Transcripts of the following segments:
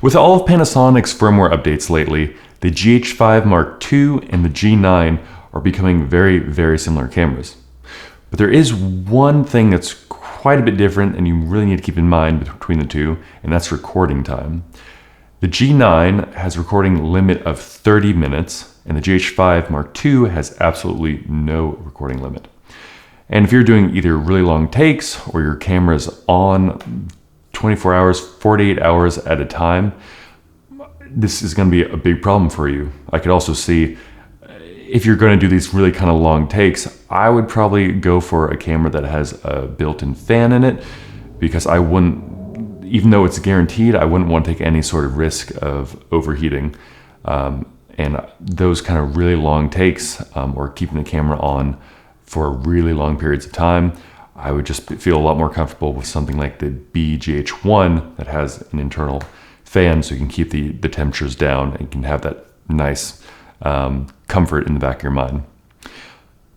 With all of Panasonic's firmware updates lately, the GH5 Mark II and the G9 are becoming very, very similar cameras. But there is one thing that's quite a bit different and you really need to keep in mind between the two, and that's recording time. The G9 has a recording limit of 30 minutes, and the GH5 Mark II has absolutely no recording limit. And if you're doing either really long takes or your camera's on 24 hours, 48 hours at a time, this is going to be a big problem for you. I could also see if you're going to do these really kind of long takes, I would probably go for a camera that has a built-in fan in it, because I wouldn't, even though it's guaranteed, I wouldn't want to take any sort of risk of overheating. And those kind of really long takes, or keeping the camera on for really long periods of time, I would just feel a lot more comfortable with something like the GH1 that has an internal fan, so you can keep the temperatures down and you can have that nice comfort in the back of your mind.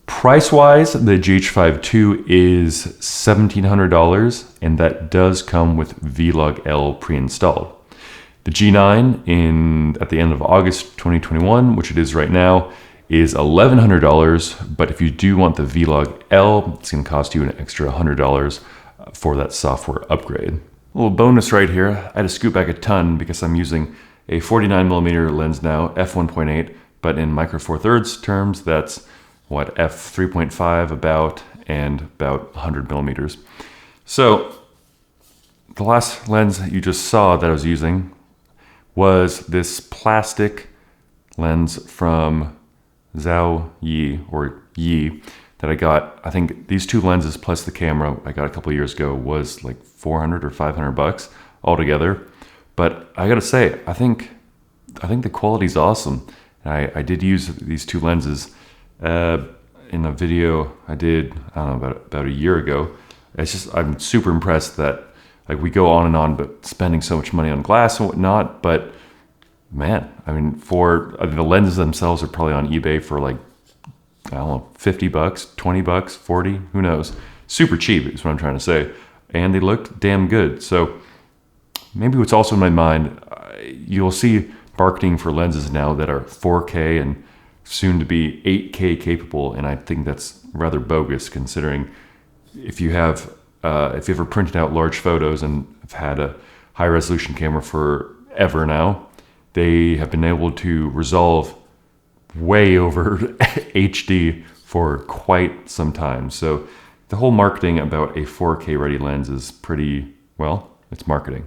Price-wise, the GH5 II is $1,700, and that does come with Vlog-L pre-installed. The G9 at the end of August 2021, which it is right now, is $1,100, but if you do want the Vlog-L, it's going to cost you an extra $100 for that software upgrade. A little bonus right here, I had to scoot back a ton because I'm using a 49mm lens now, f1.8, but in micro four thirds terms, that's what, f3.5 about, and about 100 millimeters. So the last lens that you just saw that I was using was this plastic lens from XIAOYI, or Yi, that I got. I think these two lenses plus the camera I got a couple years ago was like 400 or 500 bucks altogether. But I gotta say, I think the quality's awesome. I did use these two lenses in a video I did, I don't know, about a year ago. It's just, I'm super impressed that, like, we go on and on but spending so much money on glass and whatnot, but man, I mean, the lenses themselves are probably on eBay for like, I don't know, 50 bucks, 20 bucks, 40, who knows. Super cheap is what I'm trying to say. And they looked damn good. So maybe what's also in my mind, you'll see marketing for lenses now that are 4K and soon to be 8K capable. And I think that's rather bogus, considering if you ever printed out large photos and have had a high resolution camera forever now, they have been able to resolve way over HD for quite some time. So the whole marketing about a 4K ready lens is pretty, well, it's marketing.